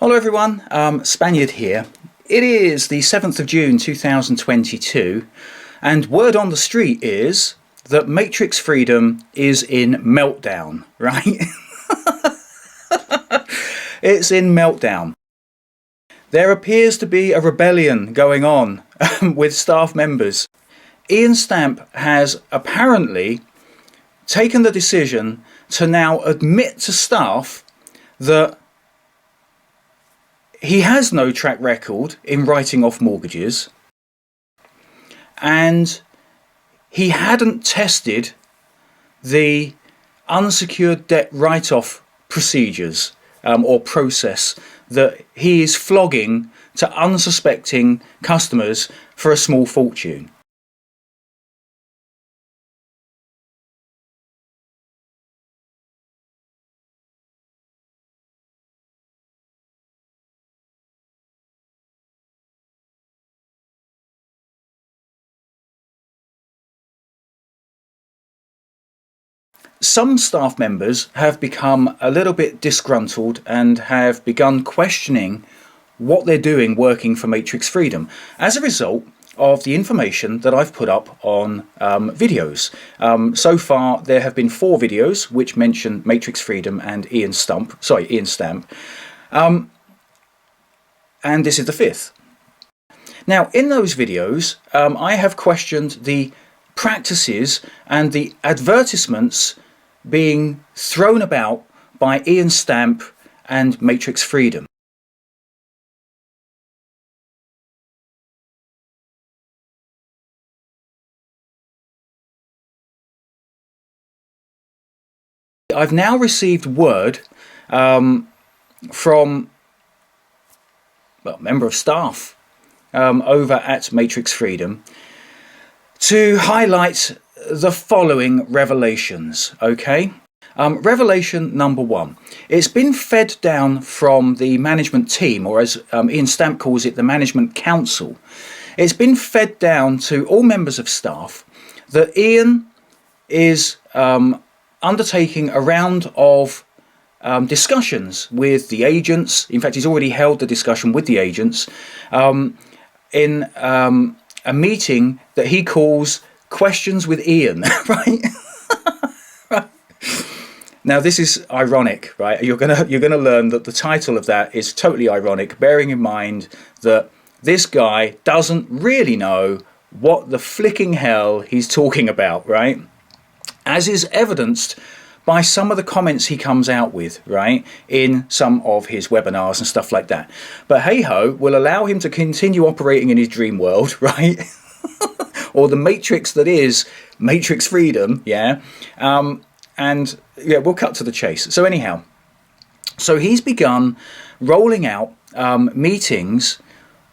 Hello everyone, Spaniard here. It is the 7th of June 2022 and word on the street is that Matrix Freedom is in meltdown, right? It's in meltdown. There appears to be a rebellion going on with staff members. Iain Stamp has apparently taken the decision to now admit to staff that he has no track record in writing off mortgages and he hadn't tested the unsecured debt write-off procedures or process that he is flogging to unsuspecting customers for a small fortune. Some staff members have become a little bit disgruntled and have begun questioning what they're doing working for Matrix Freedom as a result of the information that I've put up on videos. So far there have been 4 videos which mention Matrix Freedom and Iain Stamp, and this is the 5th. Now in those videos I have questioned the practices and the advertisements being thrown about by Iain Stamp and Matrix Freedom. I've now received word from a member of staff over at Matrix Freedom to highlight the following revelations, okay? Revelation number 1. It's been fed down from the management team, or as Iain Stamp calls it, the management council. It's been fed down to all members of staff that Iain is undertaking a round of discussions with the agents. In fact, he's already held the discussion with the agents in a meeting that he calls Questions with Iain, right? Right. Now this is ironic, right? You're gonna learn that the title of that is totally ironic, bearing in mind that this guy doesn't really know what the flicking hell he's talking about, right? As is evidenced by some of the comments he comes out with, right, in some of his webinars and stuff like that. But hey ho, we'll allow him to continue operating in his dream world, right? Or the matrix that is Matrix Freedom, yeah? And yeah, we'll cut to the chase. So anyhow, so he's begun rolling out meetings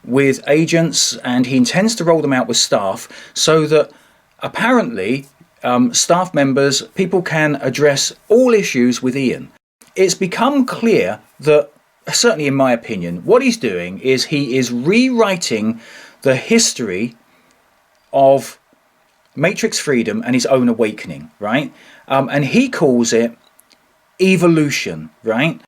with agents, and he intends to roll them out with staff so that apparently staff members, people can address all issues with Iain. It's become clear that, certainly in my opinion, what he's doing is he is rewriting the history of Matrix Freedom and his own awakening, right? And he calls it evolution, right?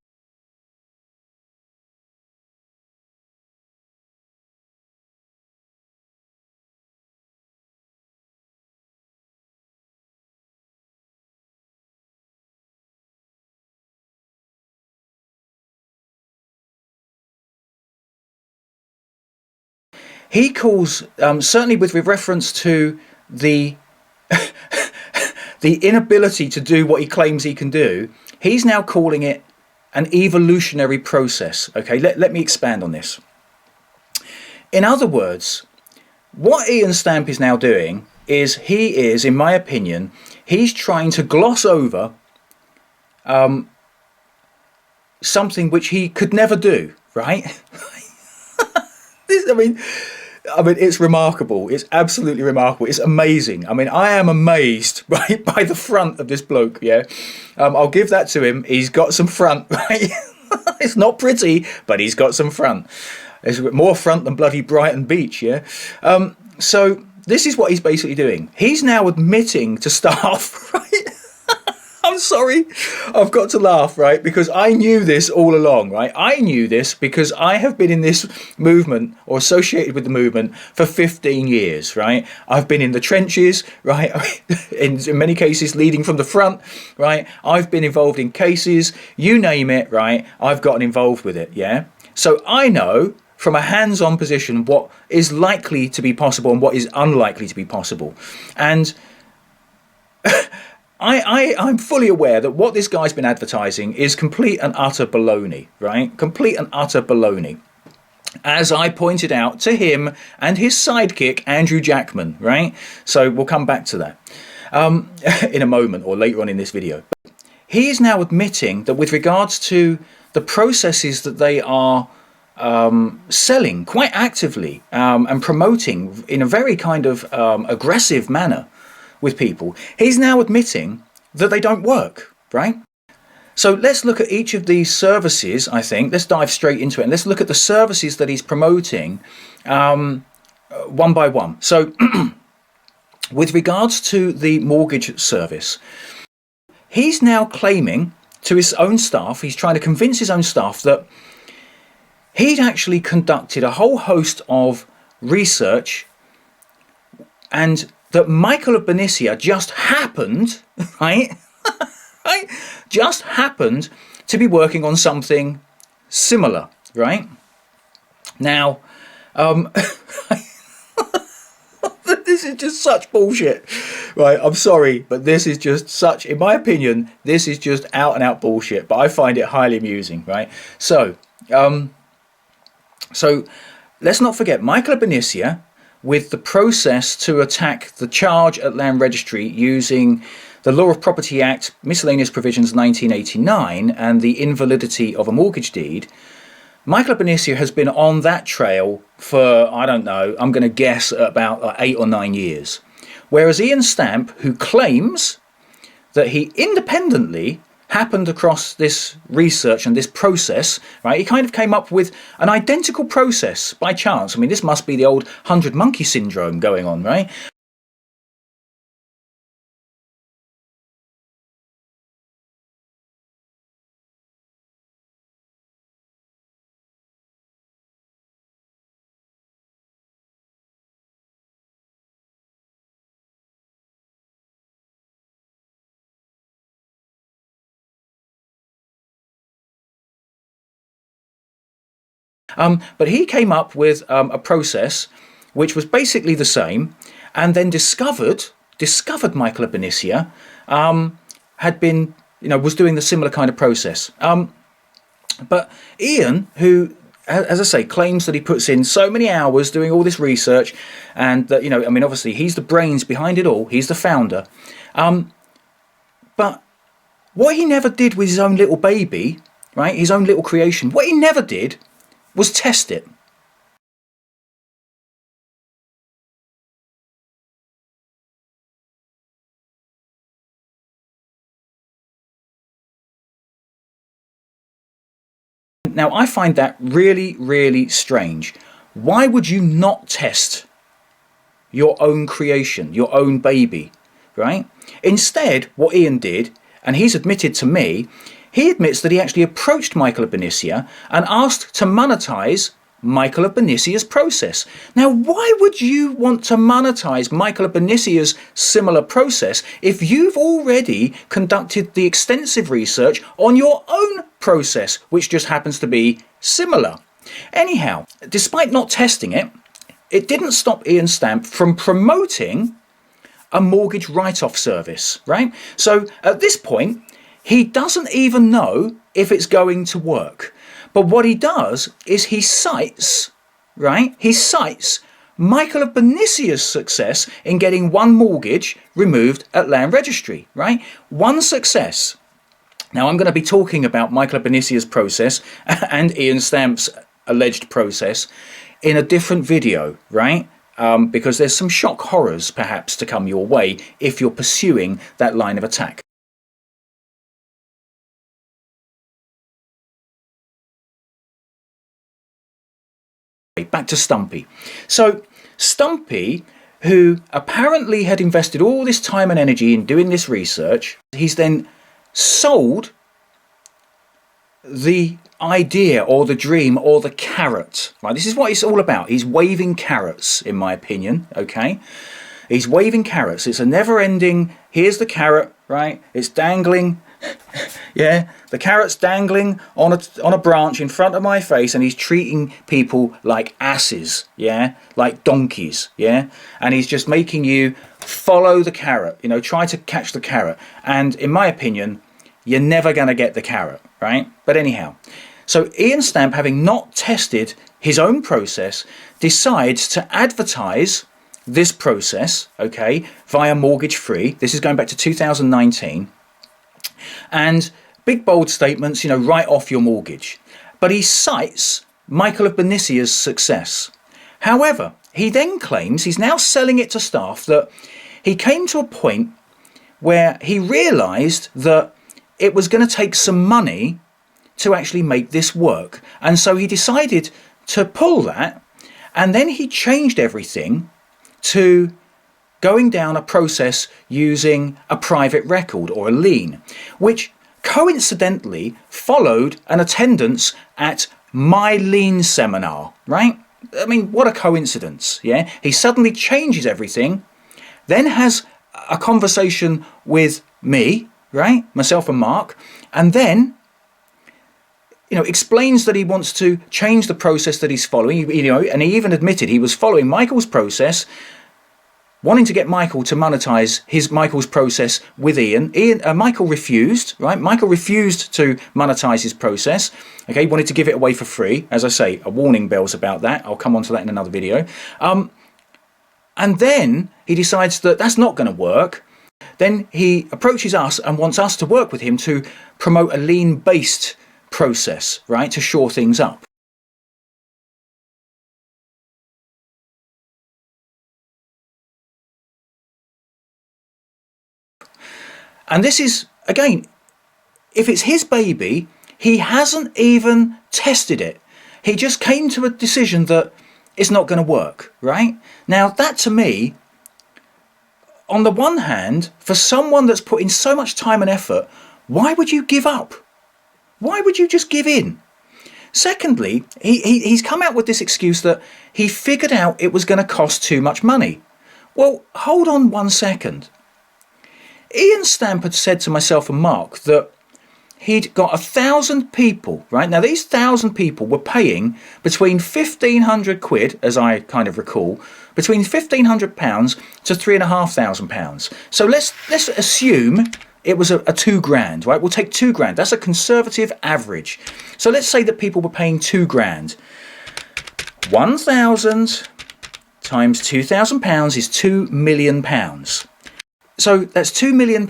He calls, certainly with reference to the the inability to do what he claims he can do, he's now calling it an evolutionary process. Okay, let me expand on this. In other words, what Iain Stamp is now doing is he is, in my opinion, he's trying to gloss over something which he could never do, right? I mean, it's remarkable. It's absolutely remarkable. It's amazing. I mean, I am amazed, right, by the front of this bloke, yeah? I'll give that to him. He's got some front, right? It's not pretty, but he's got some front. There's more front than bloody Brighton Beach, yeah? So this is what he's basically doing. He's now admitting to staff, right? I'm I'm sorry, I've got to laugh, right? Because I knew this all along, right? I knew this because I have been in this movement or associated with the movement for 15 years, right? I've been in the trenches, right? in many cases leading from the front, right? I've been involved in cases, you name it, right? I've gotten involved with it, yeah? So I know from a hands-on position what is likely to be possible and what is unlikely to be possible. And I'm fully aware that what this guy's been advertising is complete and utter baloney, right? Complete and utter baloney. As I pointed out to him and his sidekick, Andrew Jackman, right? So we'll come back to that in a moment or later on in this video. He is now admitting that with regards to the processes that they are selling quite actively and promoting in a very kind of aggressive manner with people, he's now admitting that they don't work, right? So let's look at each of these services, I think. Let's dive straight into it and let's look at the services that he's promoting one by one. So with regards to the mortgage service, he's now claiming to his own staff, he's trying to convince his own staff that he'd actually conducted a whole host of research and that Michael of Benicia just happened, right? Right? Just happened to be working on something similar, right? Now, this is just such bullshit, right? I'm sorry, but this is just such, in my opinion, this is just out and out bullshit, but I find it highly amusing, right? So let's not forget Michael of Benicia with the process to attack the charge at Land Registry using the Law of Property Act, Miscellaneous Provisions 1989, and the invalidity of a mortgage deed. Michael of Benicia has been on that trail for, I don't know, I'm going to guess about 8 or 9 years. Whereas Iain Stamp, who claims that he independently happened across this research and this process, right? He kind of came up with an identical process by chance. I mean, this must be the old 100 monkey syndrome going on, right? But he came up with a process which was basically the same, and then discovered Michael of Benicia had been, was doing the similar kind of process. But Iain, who, as I say, claims that he puts in so many hours doing all this research, and that, I mean, obviously he's the brains behind it all, he's the founder. But what he never did with his own little baby, right, his own little creation, what he never did was test it. Now, I find that really, really strange. Why would you not test your own creation, your own baby, right? Instead, what Iain did, and he's admitted to me, he admits that he actually approached Michael of Benicia and asked to monetize Michael of Benicia's process. Now, why would you want to monetize Michael of Benicia's similar process if you've already conducted the extensive research on your own process, which just happens to be similar? Anyhow, despite not testing it, it didn't stop Iain Stamp from promoting a mortgage write-off service, right? So at this point, he doesn't even know if it's going to work. But what he does is he cites, right? He cites Michael of Benicia's success in getting one mortgage removed at Land Registry, right? One success. Now, I'm going to be talking about Michael of Benicia's process and Iain Stamp's alleged process in a different video, right? Because there's some shock horrors perhaps to come your way if you're pursuing that line of attack. Back to Stumpy. So Stumpy, who apparently had invested all this time and energy in doing this research, he's then sold the idea or the dream or the carrot, right? This is what it's all about. He's waving carrots, in my opinion, okay? He's waving carrots. It's a never-ending, here's the carrot, right? It's dangling, yeah? The carrot's dangling on a branch in front of my face, and he's treating people like asses, yeah? Like donkeys, yeah? And he's just making you follow the carrot, you know, try to catch the carrot. And in my opinion, you're never going to get the carrot, right? But anyhow, so Iain Stamp, having not tested his own process, decides to advertise this process, okay, via Mortgage Free. This is going back to 2019. And big bold statements, you know, write off your mortgage. But he cites Michael of Benicia's success. However, he then claims, he's now selling it to staff, that he came to a point where he realised that it was going to take some money to actually make this work. And so he decided to pull that, and then he changed everything to going down a process using a private record or a lien, which coincidentally followed an attendance at my lien seminar, right? I mean, what a coincidence, yeah? He suddenly changes everything, then has a conversation with me, right? Myself and Mark, and then, you know, explains that he wants to change the process that he's following, you know, and he even admitted he was following Michael's process, wanting to get Michael to monetize Michael's process with Iain. Michael refused, right? Michael refused to monetize his process. Okay, he wanted to give it away for free. As I say, a warning bells about that. I'll come on to that in another video. And then he decides that that's not going to work. Then he approaches us and wants us to work with him to promote a lien-based process, right, to shore things up. And this is, again, if it's his baby, he hasn't even tested it. He just came to a decision that it's not going to work, right? Now, that to me, on the one hand, for someone that's put in so much time and effort, why would you give up? Why would you just give in? Secondly, he's come out with this excuse that he figured out it was going to cost too much money. Well, hold on one second. Iain Stamp had said to myself and Mark that he'd got 1,000 people, right? Now, these 1,000 people were paying between 1,500 quid, as I kind of recall, between £1,500 to £3,500. So let's assume it was a £2,000, right? We'll take £2,000. That's a conservative average. So let's say that people were paying £2,000. 1,000 times £2,000 is £2 million. So that's £2 million.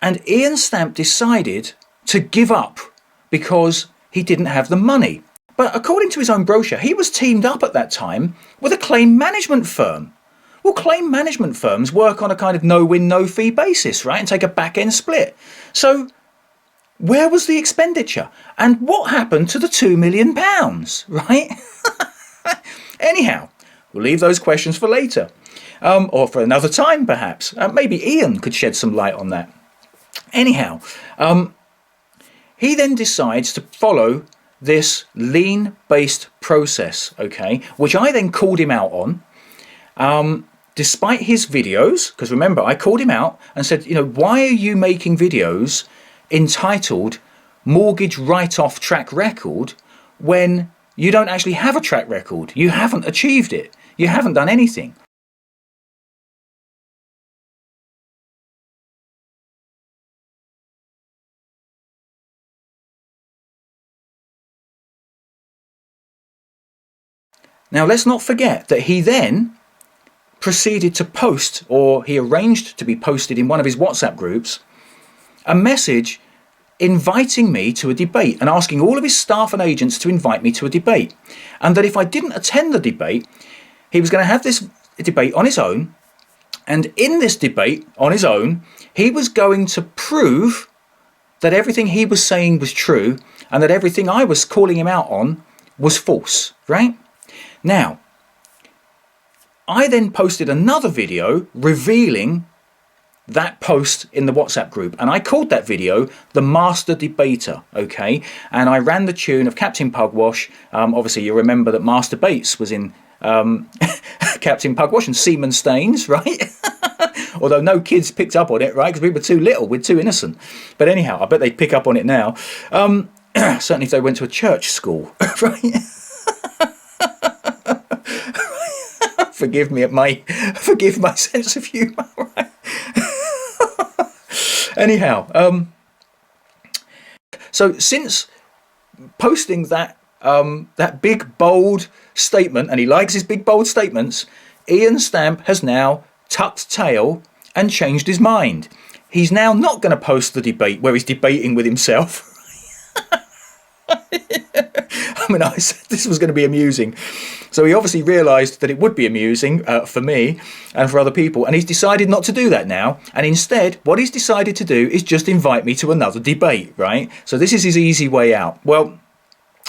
And Iain Stamp decided to give up because he didn't have the money. But according to his own brochure, he was teamed up at that time with a claim management firm. Well, claim management firms work on a kind of no-win, no-fee basis, right? And take a back-end split. So where was the expenditure? And what happened to the £2 million, right? Anyhow, we'll leave those questions for later. Or for another time, perhaps. Maybe Iain could shed some light on that. Anyhow, he then decides to follow this lien-based process, okay, which I then called him out on, despite his videos, because remember, I called him out and said, you know, why are you making videos entitled Mortgage Write-Off Track Record when you don't actually have a track record? You haven't achieved it. You haven't done anything. Now, let's not forget that he then proceeded to post, or he arranged to be posted in one of his WhatsApp groups, a message inviting me to a debate and asking all of his staff and agents to invite me to a debate. And that if I didn't attend the debate, he was going to have this debate on his own. And in this debate on his own, he was going to prove that everything he was saying was true and that everything I was calling him out on was false, right? Now, I then posted another video revealing that post in the WhatsApp group, and I called that video the Master Debater, okay? And I ran the tune of Captain Pugwash. Obviously you remember that Master Bates was in Captain Pugwash, and Seaman Staines, right? Although no kids picked up on it, right? Because we were too little, we're too innocent. But anyhow, I bet they'd pick up on it now. Certainly if they went to a church school, right? Forgive my sense of humour, right? Anyhow, so since posting that that big bold statement, and he likes his big bold statements, Iain Stamp has now tucked tail and changed his mind. He's now not going to post the debate where he's debating with himself. I mean, I said this was going to be amusing. So he obviously realised that it would be amusing for me and for other people, and he's decided not to do that now. And instead, what he's decided to do is just invite me to another debate, right? So this is his easy way out. Well,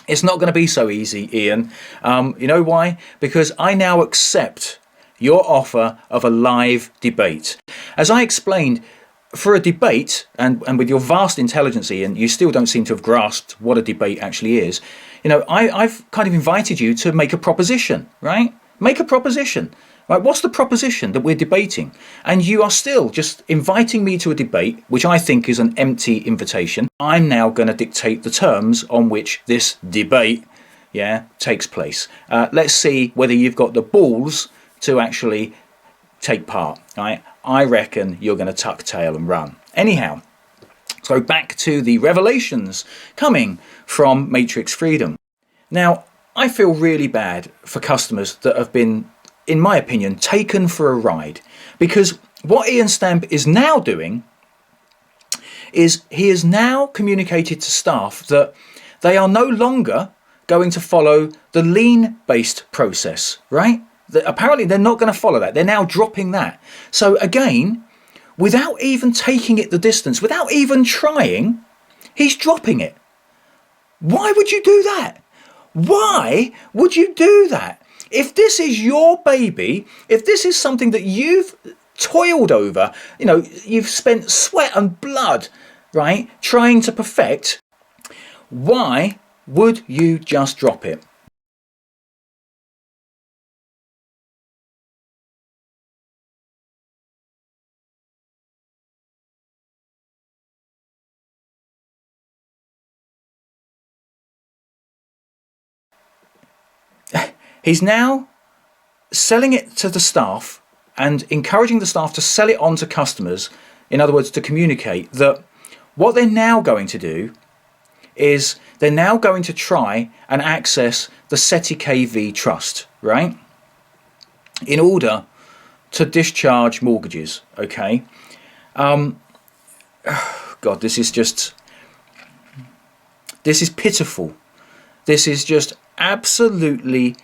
it's not going to be so easy, Iain. You know why? Because I now accept your offer of a live debate. As I explained, for a debate, and with your vast intelligence, Iain, you still don't seem to have grasped what a debate actually is. You know, I've kind of invited you to make a proposition, right? Make a proposition, right? What's the proposition that we're debating? And you are still just inviting me to a debate, which I think is an empty invitation. I'm now going to dictate the terms on which this debate, takes place. Let's see whether you've got the balls to actually take part, right? I reckon you're going to tuck tail and run. Anyhow, so back to the revelations coming from Matrix Freedom. Now, I feel really bad for customers that have been, in my opinion, taken for a ride, because what Iain Stamp is now doing is he has now communicated to staff that they are no longer going to follow the lean-based process, right? Apparently they're not going to follow that. They're now dropping that. So again, without even taking it the distance, without even trying, he's dropping it. Why would you do that? Why would you do that? If this is your baby, if this is something that you've toiled over, you know, you've spent sweat and blood, right, trying to perfect, why would you just drop it? He's now selling it to the staff and encouraging the staff to sell it on to customers. In other words, to communicate that what they're now going to do is they're now going to try and access the WhiteRabbitJediAcademy trust, right? In order to discharge mortgages, okay? God, this is pitiful. This is just absolutely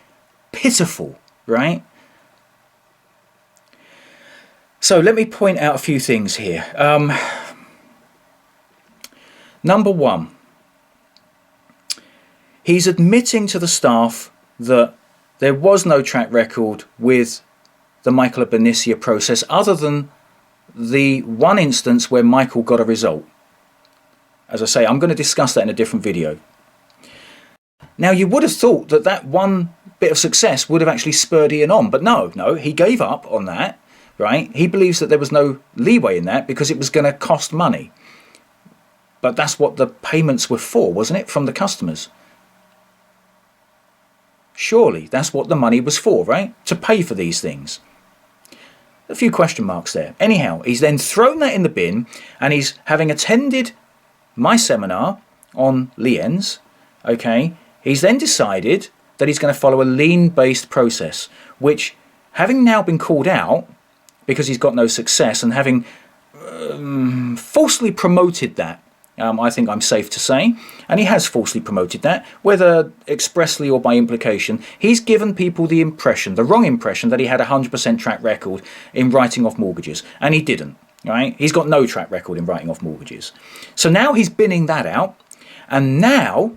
pitiful, right? So let me point out a few things here. Number one, he's admitting to the staff that there was no track record with the Michael Benicia process other than the one instance where Michael got a result. As I say, I'm going to discuss that in a different video. Now, you would have thought that that one bit of success would have actually spurred Iain on, but no, he gave up on that, right? He believes that there was no leeway in that because it was going to cost money. But that's what the payments were for, wasn't it, from the customers? Surely that's what the money was for, right? To pay for these things. A few question marks there. Anyhow, he's then thrown that in the bin, and he's having attended my seminar on liens, okay? He's then decided that he's going to follow a lean-based process, which, having now been called out because he's got no success and having falsely promoted that, I think I'm safe to say, and he has falsely promoted that, whether expressly or by implication, he's given people the impression, the wrong impression, that he had a 100% track record in writing off mortgages, and he didn't, right? He's got no track record in writing off mortgages. So now he's binning that out, and now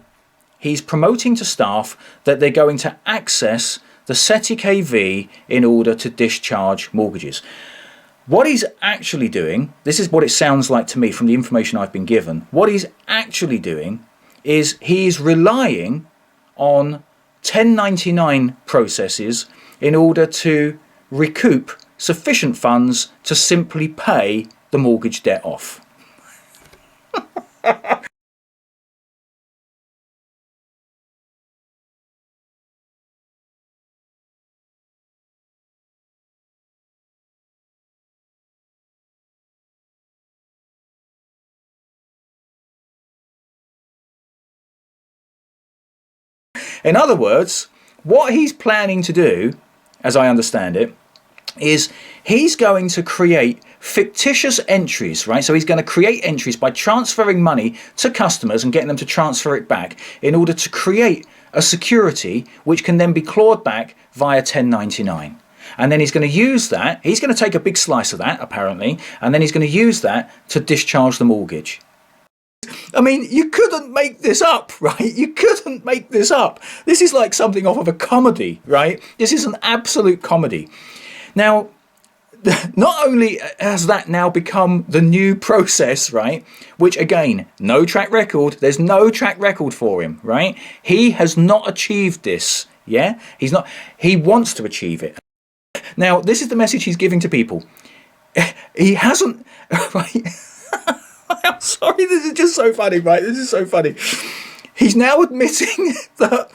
he's promoting to staff that they're going to access the WhiteRabbitJediAcademy in order to discharge mortgages. What he's actually doing, this is what it sounds like to me from the information I've been given. What he's actually doing is he's relying on 1099 processes in order to recoup sufficient funds to simply pay the mortgage debt off. In other words, what he's planning to do, as I understand it, is he's going to create fictitious entries, right? So he's going to create entries by transferring money to customers and getting them to transfer it back in order to create a security which can then be clawed back via 1099. And then he's going to use that, he's going to take a big slice of that, apparently, and then he's going to use that to discharge the mortgage. I mean, you couldn't make this up, right? You couldn't make this up. This is like something off of a comedy, right? This is an absolute comedy. Now, not only has that now become the new process, right? Which again, no track record. There's no track record for him, right? He has not achieved this, yeah? He wants to achieve it. Now, this is the message he's giving to people. He hasn't, right? I'm sorry, this is just so funny, right? This is so funny. He's now admitting that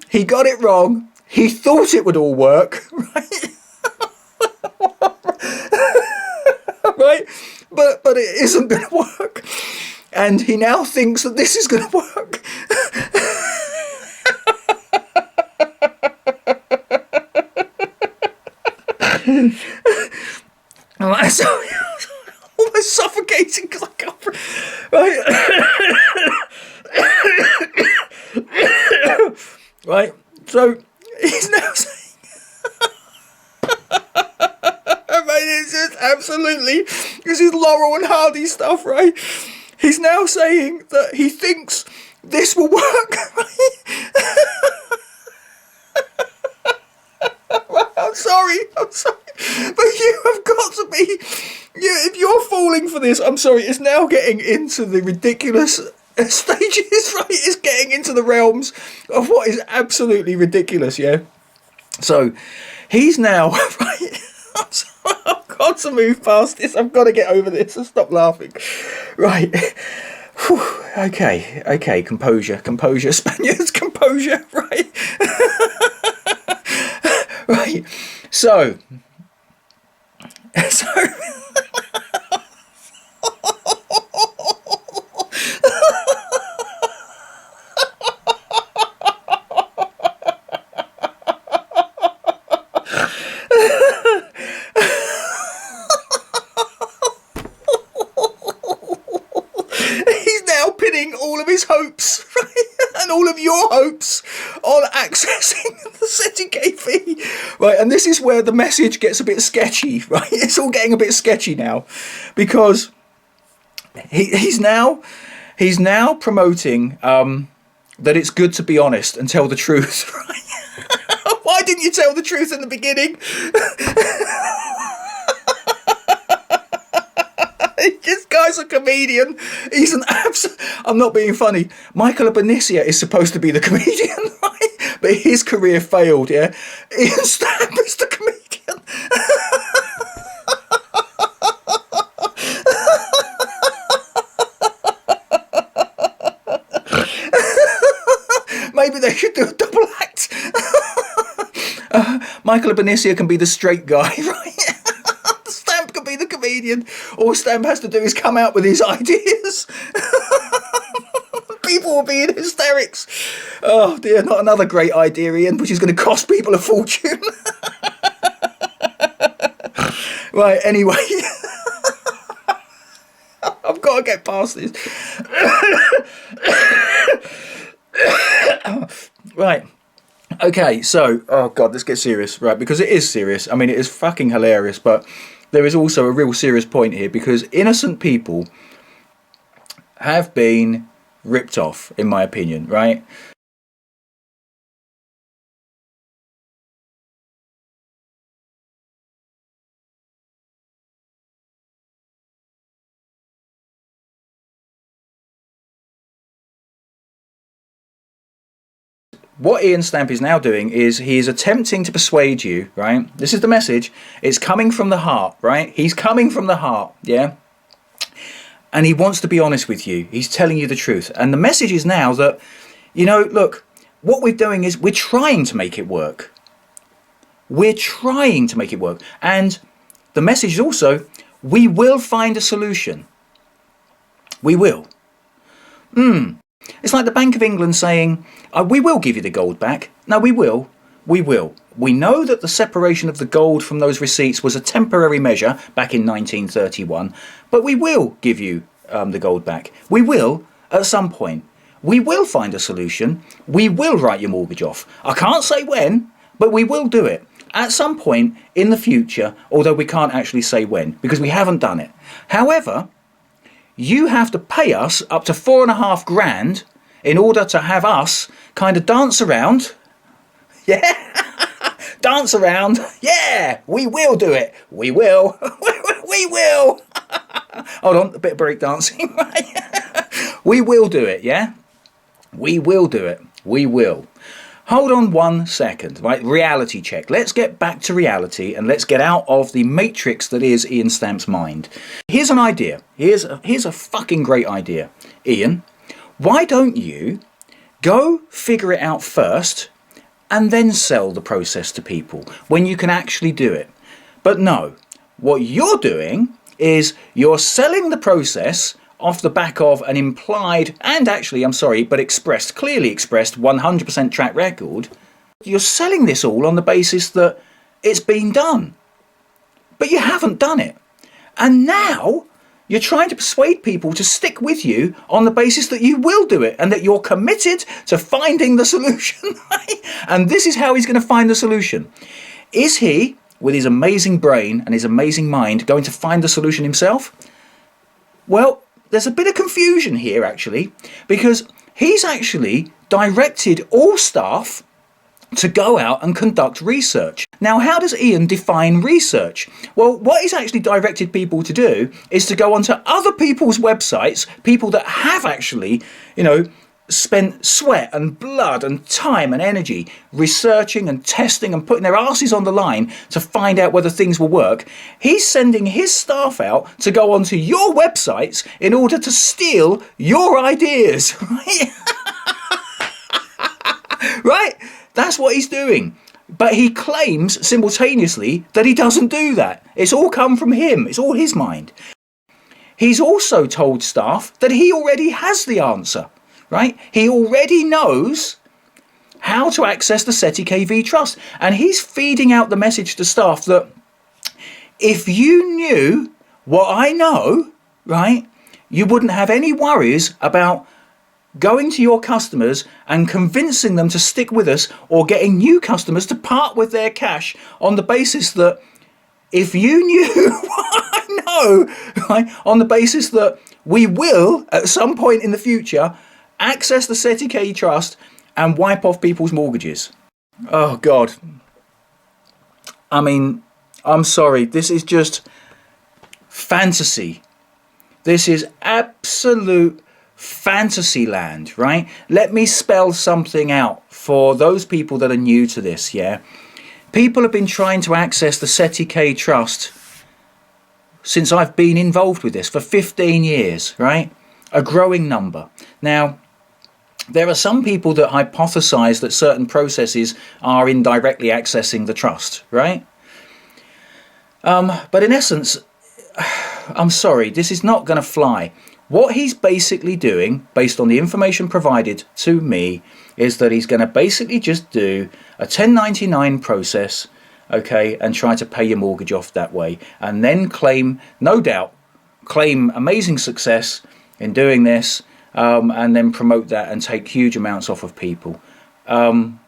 he got it wrong. He thought it would all work, right? Right? But it isn't going to work. And he now thinks that this is going to work. I'm sorry. Almost suffocating because I can't. Right. Right. So he's now saying, right, it's just absolutely, this is Laurel and Hardy stuff, right? He's now saying that he thinks this will work, right? I'm sorry, but you have got to be, if you're falling for this, I'm sorry, it's now getting into the ridiculous stages, right? It's getting into the realms of what is absolutely ridiculous, yeah? So, he's now, right, I'm sorry, I've got to move past this, I've got to get over this and stop laughing. Right, whew. Okay, composure, Spaniards, composure, right? Right, so he's now pinning all of his hopes, right, and all of your hopes on accessing the Citygate fee, right? And this is where the message gets a bit sketchy, right? It's all getting a bit sketchy now, because he's now promoting that it's good to be honest and tell the truth, right? Why didn't you tell the truth in the beginning? This guy's a comedian. He's an I'm not being funny. Michael Benicia is supposed to be the comedian, right? But his career failed, yeah? Ian Stamp is the comedian. Maybe they should do a double act. Michael Benicia can be the straight guy, right? Stamp can be the comedian. All Stamp has to do is come out with his ideas. People will be in hysterics. Oh dear, not another great idea, Iain, which is going to cost people a fortune. Right, anyway. I've got to get past this. Right. Okay, so, oh God, let's get serious, right? Because it is serious. I mean, it is fucking hilarious, but there is also a real serious point here, because innocent people have been ripped off, in my opinion, right? what Iain Stamp is now doing is he is attempting to persuade you, right? This is the message. It's coming from the heart, right? He's coming from the heart, yeah? And he wants to be honest with you. He's telling you the truth. And the message is now that, you know, look, what we're doing is we're trying to make it work. We're trying to make it work. And the message is also, we will find a solution. We will. It's like the Bank of England saying, we will give you the gold back. No, we will. We will. We know that the separation of the gold from those receipts was a temporary measure back in 1931, but we will give you the gold back. We will at some point. We will find a solution. We will write your mortgage off. I can't say when, but we will do it at some point in the future, although we can't actually say when because we haven't done it. However, you have to pay us up to £4,500 in order to have us kind of dance around. Yeah, dance around. Yeah, we will do it. We will. We will. Hold on, a bit of break dancing. We will do it, yeah? We will do it. We will. Hold on 1 second, right? Reality check. Let's get back to reality and let's get out of the matrix that is Iain Stamp's mind. Here's an idea. Here's a fucking great idea. Iain, why don't you go figure it out first and then sell the process to people when you can actually do it? But no, what you're doing is you're selling the process off the back of an implied and actually, I'm sorry, but clearly expressed 100% track record. You're selling this all on the basis that it's been done, but you haven't done it. And now you're trying to persuade people to stick with you on the basis that you will do it and that you're committed to finding the solution. And this is how he's going to find the solution. Is he, with his amazing brain and his amazing mind, going to find the solution himself? Well, there's a bit of confusion here actually, because he's actually directed all staff to go out and conduct research. Now, how does Iain define research? Well, what he's actually directed people to do is to go onto other people's websites, people that have actually, you know, spent sweat and blood and time and energy researching and testing and putting their asses on the line to find out whether things will work. He's sending his staff out to go onto your websites in order to steal your ideas. Right? Right? That's what he's doing. But he claims simultaneously that he doesn't do that. It's all come from him. It's all his mind. He's also told staff that he already has the answer. Right? He already knows how to access the SETI KV trust. And he's feeding out the message to staff that if you knew what I know, right, you wouldn't have any worries about going to your customers and convincing them to stick with us or getting new customers to part with their cash on the basis that if you knew what I know, right, on the basis that we will at some point in the future access the SETI KV trust and wipe off people's mortgages. Oh God. I mean, I'm sorry, this is just fantasy. This is absolute fantasy land, right? Let me spell something out for those people that are new to this, yeah? People have been trying to access the SETI KV trust since I've been involved with this for 15 years, right? A growing number. Now, there are some people that hypothesize that certain processes are indirectly accessing the trust, right? But in essence, I'm sorry, this is not going to fly. What he's basically doing, based on the information provided to me, is that he's going to basically just do a 1099 process, okay, and try to pay your mortgage off that way, and then claim, no doubt, claim amazing success in doing this, and then promote that and take huge amounts off of people. And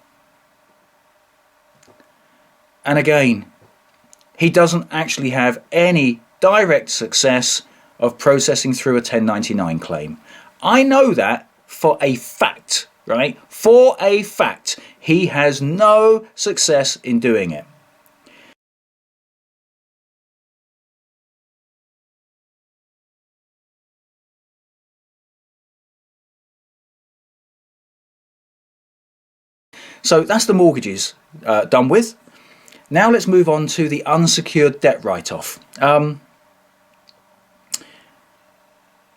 again, he doesn't actually have any direct success of processing through a 1099 claim. I know that for a fact, right? For a fact, he has no success in doing it. So that's the mortgages done with. Now let's move on to the unsecured debt write-off.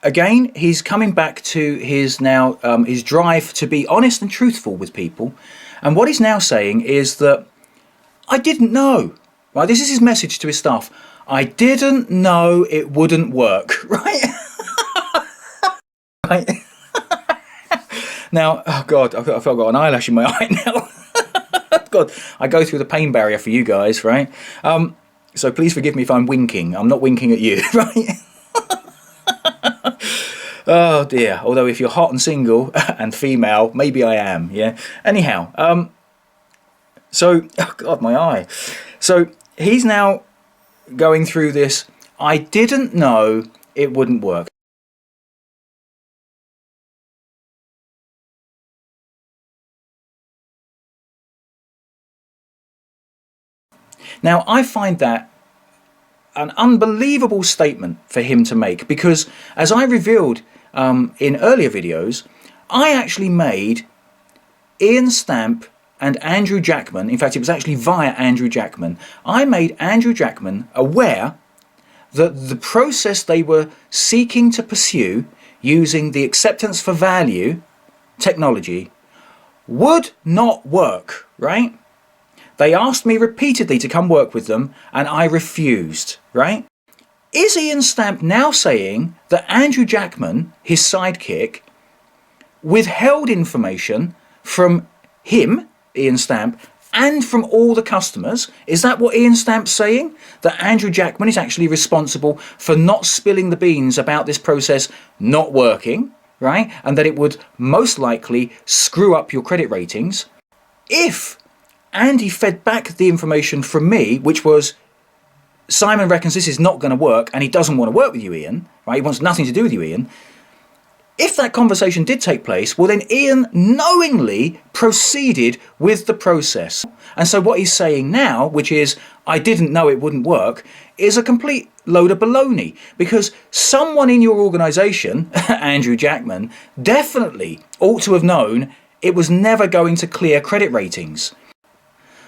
Again, he's coming back to his his drive to be honest and truthful with people. And what he's now saying is that I didn't know. Right? This is his message to his staff. I didn't know it wouldn't work. Right? Right? Now, oh God, I've got an eyelash in my eye now. God, I go through the pain barrier for you guys, right? So please forgive me if I'm winking. I'm not winking at you, right? Oh dear. Although if you're hot and single and female, maybe I am, yeah? Anyhow, so, oh God, my eye. So he's now going through this. I didn't know it wouldn't work. Now, I find that an unbelievable statement for him to make, because as I revealed in earlier videos, I actually made Iain Stamp and Andrew Jackman, in fact it was actually via Andrew Jackman, I made Andrew Jackman aware that the process they were seeking to pursue using the acceptance for value technology would not work, right? They asked me repeatedly to come work with them and I refused, right? Is Iain Stamp now saying that Andrew Jackman, his sidekick, withheld information from him, Iain Stamp, and from all the customers? Is that what Iain Stamp's saying? That Andrew Jackman is actually responsible for not spilling the beans about this process not working, right? And that it would most likely screw up your credit ratings? If Andy fed back the information from me, which was, Simon reckons this is not going to work and he doesn't want to work with you, Iain, right? He wants nothing to do with you, Iain. If that conversation did take place, well then Iain knowingly proceeded with the process. And so what he's saying now, which is, I didn't know it wouldn't work, is a complete load of baloney. Because someone in your organisation, Andrew Jackman, definitely ought to have known it was never going to clear credit ratings.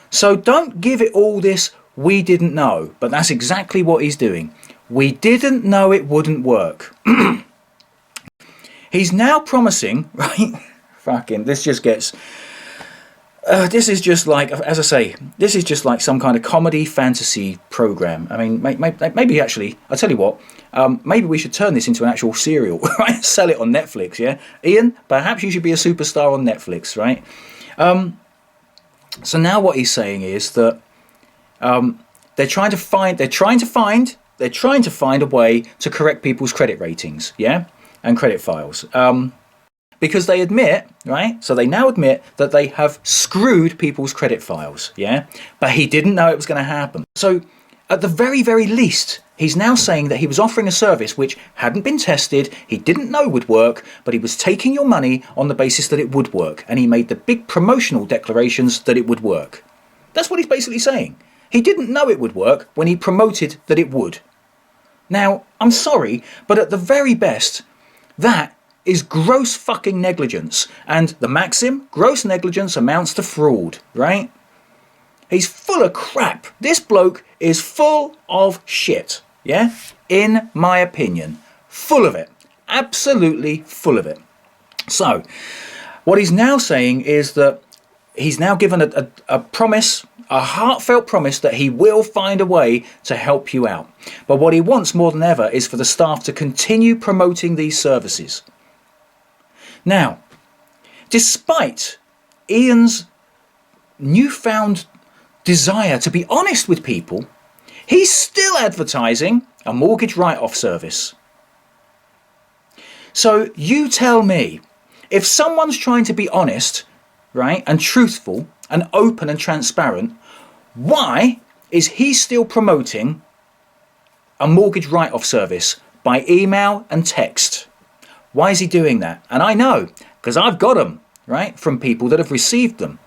So don't give it all this, we didn't know. But that's exactly what he's doing. We didn't know it wouldn't work. He's now promising, right? Fucking, this just gets... this is just like, as I say, this is just like some kind of comedy fantasy program. I mean, maybe actually, I'll tell you what, maybe we should turn this into an actual serial, right? Sell it on Netflix, yeah? Iain, perhaps you should be a superstar on Netflix, right? So now what he's saying is that they're trying to find a way to correct people's credit ratings, yeah, and credit files, because they admit, right? So they now admit that they have screwed people's credit files, yeah. But he didn't know it was going to happen. So at the very, very least, he's now saying that he was offering a service which hadn't been tested, he didn't know would work, but he was taking your money on the basis that it would work. And he made the big promotional declarations that it would work. That's what he's basically saying. He didn't know it would work when he promoted that it would. Now, I'm sorry, but at the very best, that is gross fucking negligence. And the maxim, gross negligence amounts to fraud, right? He's full of crap. This bloke is full of shit, yeah? In my opinion. Full of it. Absolutely full of it. So, what he's now saying is that he's now given a promise, a heartfelt promise that he will find a way to help you out. But what he wants more than ever is for the staff to continue promoting these services. Now, despite Iain's newfound desire to be honest with people, he's still advertising a mortgage write-off service. So you tell me, if someone's trying to be honest, right, and truthful and open and transparent, why is he still promoting a mortgage write-off service by email and text? Why is he doing that? And I know, because I've got them, right, from people that have received them.